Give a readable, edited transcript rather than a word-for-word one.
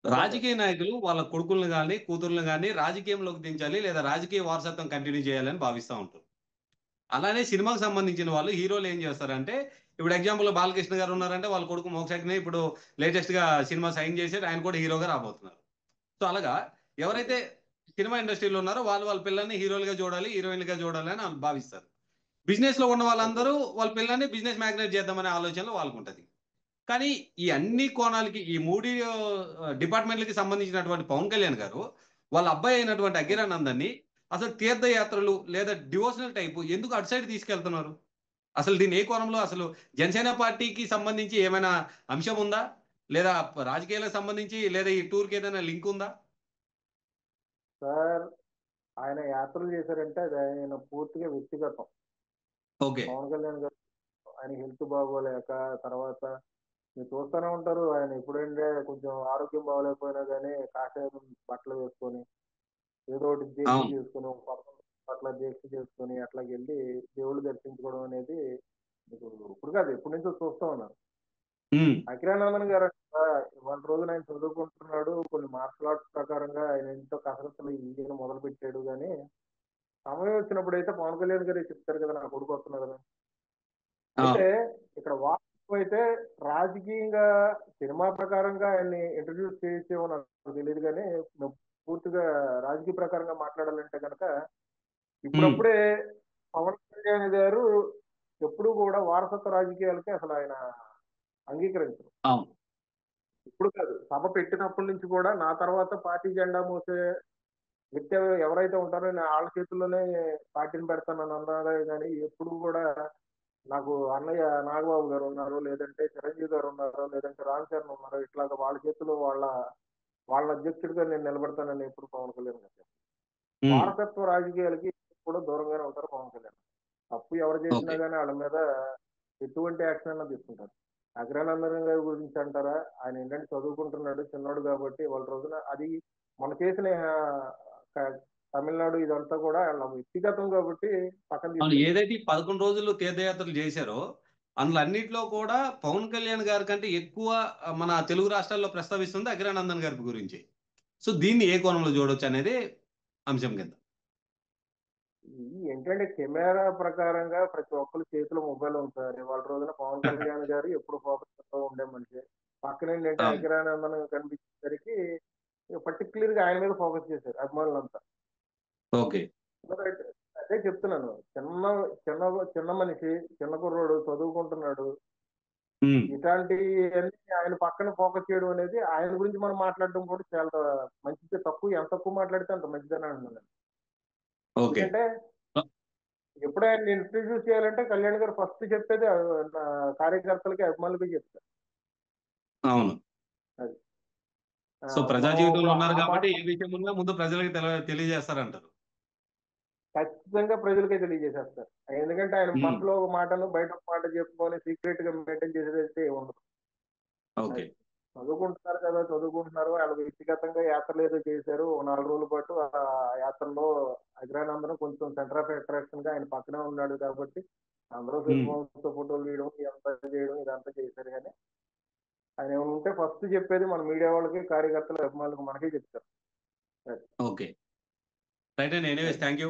చెప్పండి. రాజకీయ నాయకులు వాళ్ళ కొడుకులను గాని, కూతుర్లను గాని రాజకీయంలోకి దించాలి లేదా రాజకీయ వారసత్వం కంటిన్యూ చేయాలని భావిస్తా ఉంటారు. అలానే సినిమాకి సంబంధించిన వాళ్ళు హీరోలు ఏం చేస్తారంటే, ఇప్పుడు ఎగ్జాంపుల్ బాలకృష్ణ గారు ఉన్నారంటే వాళ్ళ కొడుకు మోక్షజ్ఞ ఇప్పుడు లేటెస్ట్‌గా సినిమా సైన్ చేసాడు. ఆయన కూడా హీరోగా రాబోతున్నారు. సో, అలాగా ఓకే. ఎవరైతే సినిమా ఇండస్ట్రీలో ఉన్నారో వాళ్ళు వాళ్ళ పిల్లల్ని హీరోలుగా చూడాలి, హీరోయిన్‌లుగా చూడాలి అని ఆళ్ళు భావిస్తారు. బిజినెస్‌లో ఉన్న ఓకే. వాళ్ళందరూ వాళ్ళ పిల్లల్ని బిజినెస్ మ్యాగ్నెట్ చేద్దామనే ఆలోచనలో వాళ్ళకుంటది. కానీ ఈ ఓకే. అన్ని కోణాలకి ఈ మూడి డిపార్ట్‌మెంట్‌లకి సంబంధించినటువంటి పవన్ కళ్యాణ్ గారు వాళ్ళ అబ్బాయి అయినటువంటి హ్మ్. అఖిరానందన్‌ని అసలు తీర్థయాత్రలు లేదా డివోషనల్ టైపు ఎందుకు అటు సైడ్ తీసుకెళ్తున్నారు? అసలు దీన్ని ఏ కోణంలో అసలు జనసేన పార్టీకి సంబంధించి ఏమైనా అంశం ఉందా? లేదా రాజకీయాలకు సంబంధించి లేదా ఈ టూర్‌కి ఏదైనా లింక్ ఉందా? సార్, ఆయన యాత్రలు చేశారంటే అది ఆయన పూర్తిగా వ్యక్తిగతం. ఓకే. పవన్ కళ్యాణ్ గారు ఆయన హెల్త్ బాగోలేక తర్వాత మీరు చూస్తూనే ఉంటారు. ఆయన ఎప్పుడంటే కొంచెం ఆరోగ్యం బాగోలేకపోయినా గానీ కాషాయం బట్టలు వేసుకొని ఏదో ఒకటి దీక్ష అవును. చేసుకొని ఒక పర్సన్ పట్ల దీక్ష చేసుకొని అట్లాగెళ్ళి దేవుళ్ళు దర్శించుకోవడం అనేది మీకు ఇప్పుడు కాదు ఎప్పటి నుంచో చూస్తా ఉన్నాను. హ్మ్. అఖిరానందన్ గారు ఇవాళ రోజున ఆయన చదువుకుంటున్నాడు. కొన్ని మార్షల్ ఆర్ట్స్ ప్రకారంగా ఆయన ఎంతో కసరత్తులు ఈయన మొదలుపెట్టాడు గానీ, సమయం వచ్చినప్పుడైతే పవన్ కళ్యాణ్ గారే చెప్తారు కదా! నా కొడుకు వస్తున్నాడని. అయితే అవును. ఇక్కడ వాస్తవం అయితే రాజకీయంగా సినిమా ప్రకారంగా ఆయన్ని ఇంట్రడ్యూస్ చేయొచ్చేమో నాకు తెలీదు గానీ, నువ్వు పూర్తిగా రాజకీయ ప్రకారంగా మాట్లాడాలంటే గనక హ్మ్. ఇప్పుడప్పుడే పవన్ కళ్యాణ్ గారు ఎప్పుడూ కూడా వారసత్వ రాజకీయాలకి అసలు ఆయన అంగీకరించరు. అవును. ఇప్పుడు కాదు. సభ పెట్టినప్పటి నుంచి కూడా నా తర్వాత పార్టీ జెండా మోసే వ్యక్తి ఎవరైతే ఉంటారో ఆళ్ళ చేతుల్లోనే పార్టీని పెడతానని అన్నారే గాని ఎప్పుడు కూడా నాకు అన్నయ్య నాగబాబు గారున్నారు, లేదంటే చిరంజీవి గారున్నారు, లేదంటే రామ్ చరణ్ ఉన్నారు. ఇట్లాగా వాళ్ళ చేతిలో వాళ్ళ అధ్యక్షుడిగా నేను నిలబడతానని ఎప్పుడు పవన్ కళ్యాణ్ గారు చెప్పలేదు. హ్మ్. వారసత్వ రాజకీయాలకి కూడా దూరంగానే ఉంటారు పవన్ కళ్యాణ్. తప్పు ఎవరు చేసినా ఓకే. గాని ఆళ్ళ మీద ఎటువంటి యాక్షన్ అన్నా తీసుకుంటారు. అగ్రనందన్ గారి గురించి అంటారా? ఆయన ఏంటంటే చదువుకుంటున్నాడు. చిన్నోడు కాబట్టి ఇవాళ రోజున అది మొన్న చేసిన క తమిళనాడు ఇదంతా కూడా ఆళ్ళ వ్యక్తిగతం కాబట్టి పక్కన అవును. తీసుకెళ్లారు. ఏదైతే ఈ 11 రోజులు తీర్థయాత్రలు చేశారో, అందులో అన్నిట్లో కూడా పవన్ కళ్యాణ్ గారి కంటే ఎక్కువ మన తెలుగు రాష్ట్రాల్లో ప్రస్తావిస్తుంది అఖిరానందన్ గారి గురించి. సో, దీన్ని ఏ కోణంలో చూడొచ్చనేదే అంశం కింద. ఏంటంటే కెమెరా ప్రకారంగా ప్రతి ఒక్కళ్ళ చేతిలో మొబైల్ ఉంది సార్. ఇవాళ రోజున పవన్ కళ్యాణ్ గారు ఎప్పుడు ఫోకస్‌తో ఉండే మనిషే. పక్కనేంటంటే అవును. అఖిరానందన్ కనిపించేసరికి పర్టిక్యులర్‌గా ఆయన మీద ఫోకస్ చేశారు అభిమానులంతా. ఓకే. రైట్. అదే చెప్తున్నాను. చిన్న చిన్న మనిషి, చిన్న కుర్రోడు చదువుకుంటున్నాడు. హ్మ్. ఇట్లాంటియన్నీ ఆయన పక్కన ఫోకస్ చేయడం అనేది ఆయన గురించి మనం మాట్లాడడం కూడా చాలా మంచిదే. ఎంత తక్కువ మాట్లాడితే అంత మంచిదని అంటున్నాను. ఓకే. ఎందుకంటే ఎప్పుడు ఆయన్ని ఇంట్రడ్యూస్ చేయాలంటే కళ్యాణ్ గారు ఫస్ట్ చెప్పేది నా కార్యకర్తలకి, అభిమానులకి చెప్తారు. అవును. అది. సో, ప్రజా మనం జీవితంలో ఇప్పుడు ఉన్నారు ఆ మాట కాబట్టి ఏ విషయం ఉన్నా ముందు ప్రజలకి తెలియజేస్తారంటారు. ఖచ్చితంగా ప్రజలకే తెలియజేసేస్తారు. ఎందుకంటే ఆయన హ్మ్. మనసులో ఒక మాటను బయట ఒక మాట చెప్పుకొని సీక్రెట్‌గా మెయింటైన్ చేసేదైతే ఉండదు. ఓకే. అది. చదువుకుంటున్నారు కదా! చదువుకుంటున్నారు. ఆళ్ళు వ్యక్తిగతంగా యాత్రలేదో చేశారు. ఓ 4 రోజుల పాటు ఆ యాత్రలో అగ్రానందనం కొంచెం సెంటర్ ఆఫ్ అట్రాక్షన్‌గా ఆయన పక్కనే ఉన్నాడు కాబట్టి, అందరూ సెల్ హ్మ్. ఫోన్స్‌తో ఫోటోలు తీయడం, ఇదంతా చేయడం, ఇదంతా చేశారు గానీ, ఆయన ఏమైనా ఉంటే ఫస్ట్ చెప్పేది మన మీడియా వాళ్ళకి, కార్యకర్తలు, అభిమానులకు మనకే చెప్తారు. అది. ఓకే. రైట్ అండి. ఎనీవేస్ అది. Thank you.